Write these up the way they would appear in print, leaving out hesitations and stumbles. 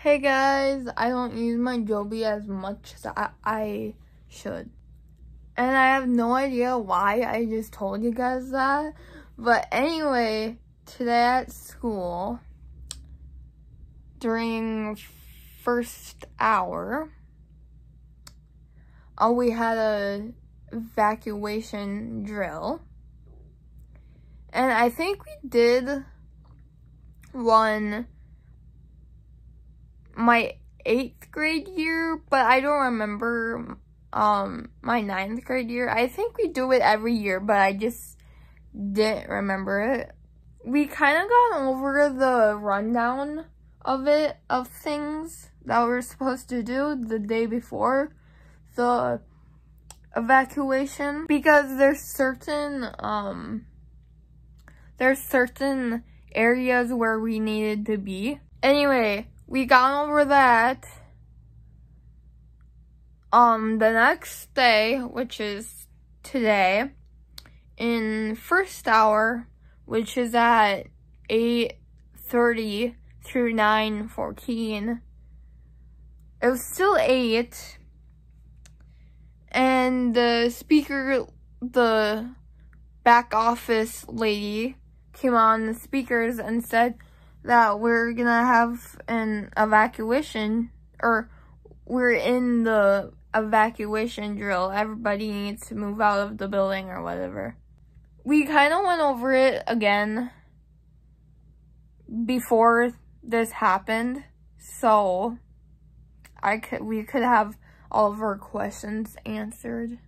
Hey guys, I don't use my Joby as much as I should. And I have no idea why I just told you guys that. But anyway, today at school, during first hour, we had a evacuation drill. And I think we did one my 8th grade year, but I don't remember my 9th grade year. I think we do it every year, but I just didn't remember it. We kind of got over the rundown of it, of things that we're supposed to do the day before the evacuation, because there's certain areas where we needed to be. Anyway, we got over that. The next day, which is today, in first hour, which is at 8:30 through 9:14, it was still 8, and the speaker, the back office lady, came on the speakers and said that we're gonna have an evacuation, or we're in the evacuation drill. Everybody needs to move out of the building or whatever. We kind of went over it again before this happened, so we could have all of our questions answered.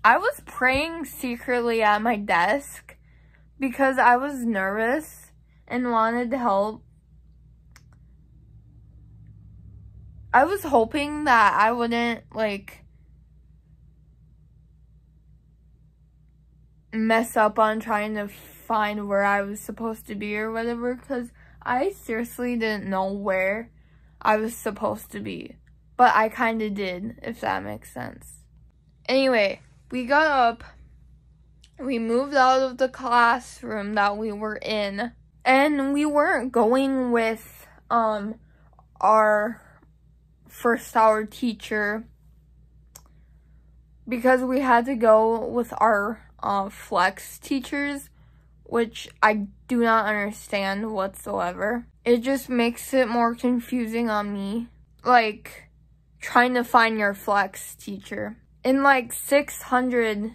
I was praying secretly at my desk because I was nervous and wanted to help. I was hoping that I wouldn't, mess up on trying to find where I was supposed to be or whatever, because I seriously didn't know where I was supposed to be. But I kind of did, if that makes sense. Anyway, we got up, we moved out of the classroom that we were in, and we weren't going with our first hour teacher because we had to go with our flex teachers, which I do not understand whatsoever. It just makes it more confusing on me, trying to find your flex teacher in 600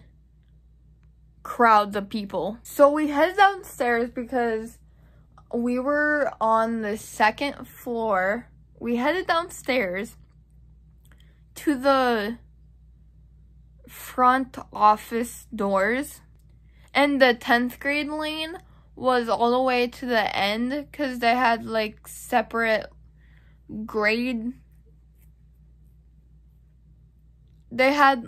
crowds of people. So we headed downstairs because we were on the 2nd floor. We headed downstairs to the front office doors, and the 10th grade lane was all the way to the end because they had separate grade. They had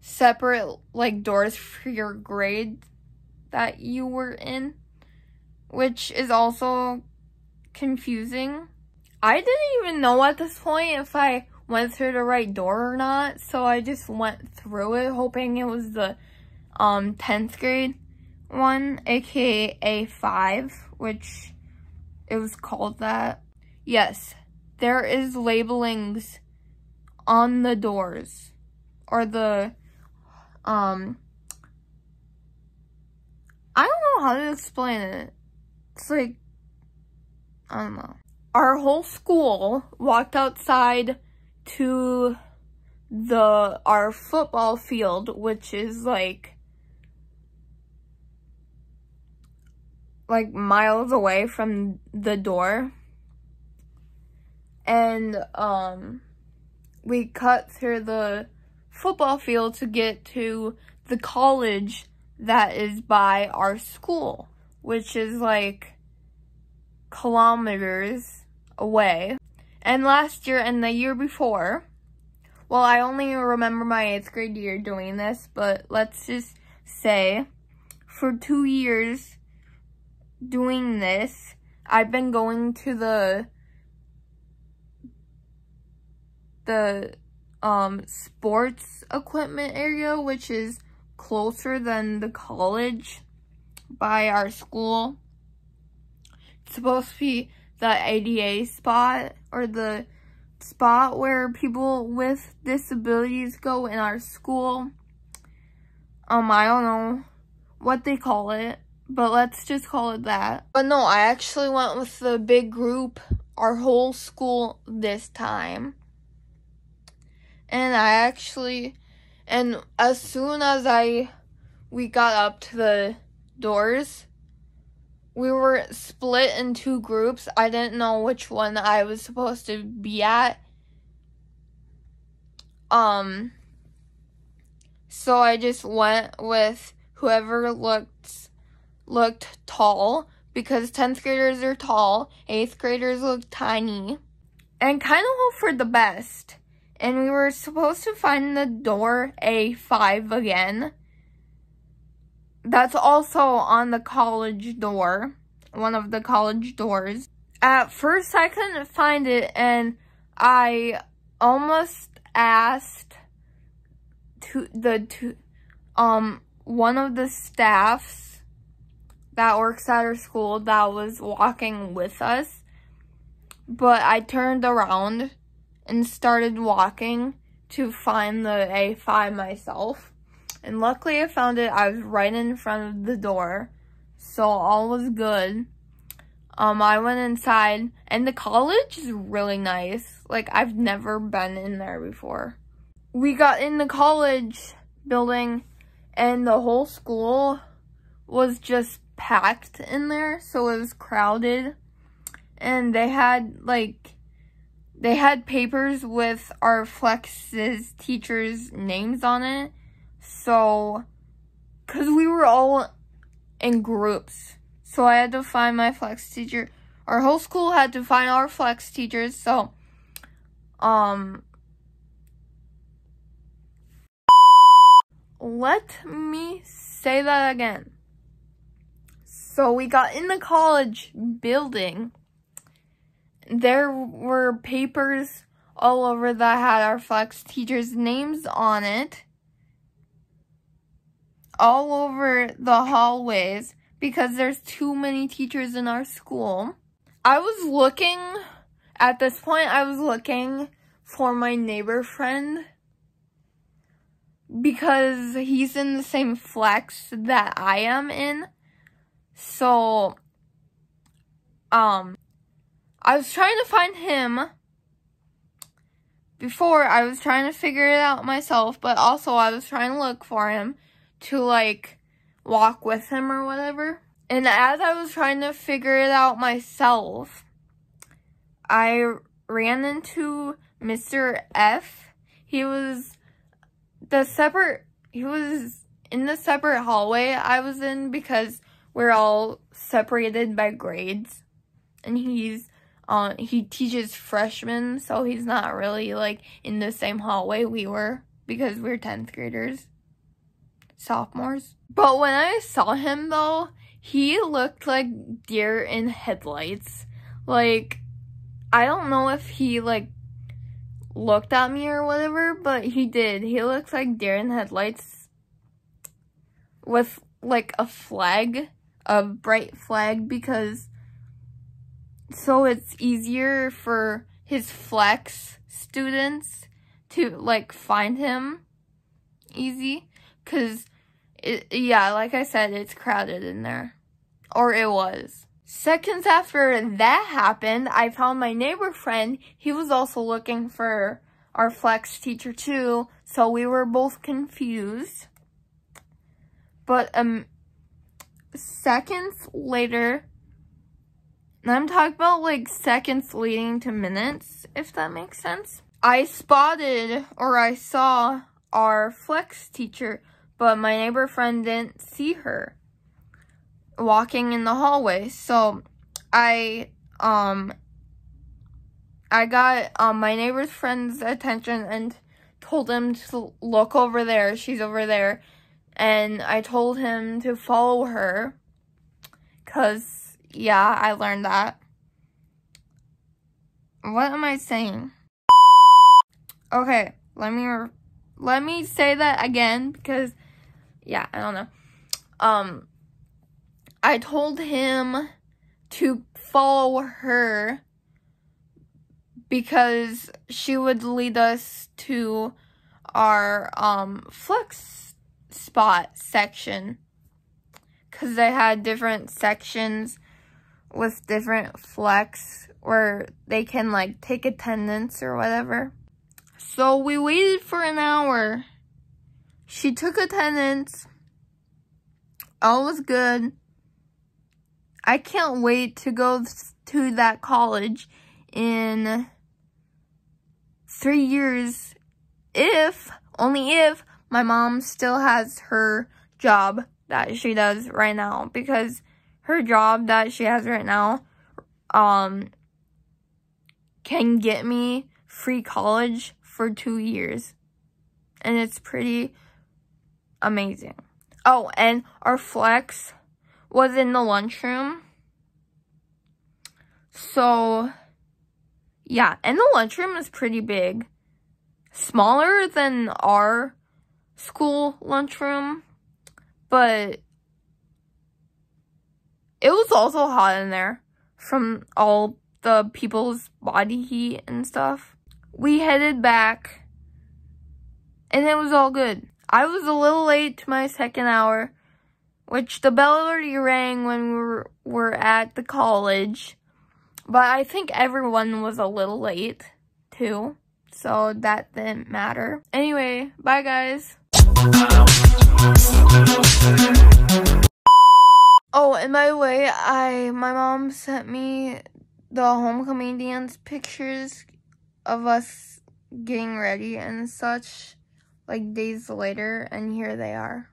separate doors for your grade that you were in, which is also confusing. I didn't even know at this point if I went through the right door or not, so I just went through it hoping it was the 10th grade one, aka A5, which it was called that. Yes, there is labelings on the doors, or the I don't know how to explain it. It's I don't know. Our whole school walked outside to our football field, which is miles away from the door. And we cut through the football field to get to the college that is by our school, which is kilometers away. And last year and the year before, well, I only remember my 8th grade year doing this, but let's just say for 2 years doing this, I've been going to the sports equipment area, which is closer than the college by our school. It's supposed to be the ADA spot, or the spot where people with disabilities go in our school. I don't know what they call it, but let's just call it that. But no, I actually went with the big group, our whole school this time. And and as soon as we got up to the doors, we were split in 2 groups. I didn't know which one I was supposed to be at. So I just went with whoever looked tall, because 10th graders are tall, 8th graders look tiny, and kind of hope for the best. And we were supposed to find the door A5 again. That's also on the college door, one of the college doors. At first, I couldn't find it, and I almost asked one of the staffs that works at our school that was walking with us, but I turned around and started walking to find the A5 myself. And luckily I found it. I was right in front of the door, so all was good. I went inside, and the college is really nice. Like, I've never been in there before. We got in the college building, and the whole school was just packed in there, so it was crowded. And they had papers with our Flex's teachers' names on it. So, because we were all in groups, so I had to find my Flex teacher. Our whole school had to find our Flex teachers, so, let me say that again. So we got in the college building. There were papers all over that had our Flex teachers' names on it, all over the hallways, because there's too many teachers in our school. At this point, I was looking for my neighbor friend, because he's in the same Flex that I am in. So, I was trying to find him. Before, I was trying to figure it out myself, but also I was trying to look for him to, like, walk with him or whatever. And as I was trying to figure it out myself, I ran into Mr. F. He was in the separate hallway I was in, because we're all separated by grades. And he teaches freshmen, so he's not really, like, in the same hallway we were, because we're 10th graders. Sophomores. But when I saw him, though, he looked like deer in headlights. Like, I don't know if he, like, looked at me or whatever, but he did. He looked like deer in headlights with, like, a bright flag, because so it's easier for his Flex students to, like, find him easy. Because, like I said, it's crowded in there. Or it was. Seconds after that happened, I found my neighbor friend. He was also looking for our Flex teacher too. So we were both confused. But, seconds later, and I'm talking about, like, seconds leading to minutes, if that makes sense. I saw our Flex teacher, but my neighbor friend didn't see her walking in the hallway. So I got my neighbor's friend's attention and told him to look over there. She's over there. And I told him to follow her, because, yeah, I learned that. What am I saying? Okay, let me say that again, because, yeah, I don't know. I told him to follow her because she would lead us to our flex spot section, because they had different sections with different flex where they can like take attendance or whatever. So we waited for an hour. She took attendance. All was good. I can't wait to go to that college in 3 years, only if my mom still has her job that she does right now, because her job that she has right now can get me free college for 2 years, and it's pretty amazing. Oh, and our flex was in the lunchroom. So yeah, and the lunchroom is pretty big. Smaller than our school lunchroom, but it was also hot in there from all the people's body heat and stuff. We headed back, and it was all good. I was a little late to my second hour, which the bell already rang when we were at the college. But I think everyone was a little late, too. So that didn't matter. Anyway, bye guys. Oh, and by the way, my mom sent me the homecoming dance pictures of us getting ready and such, like days later, and here they are.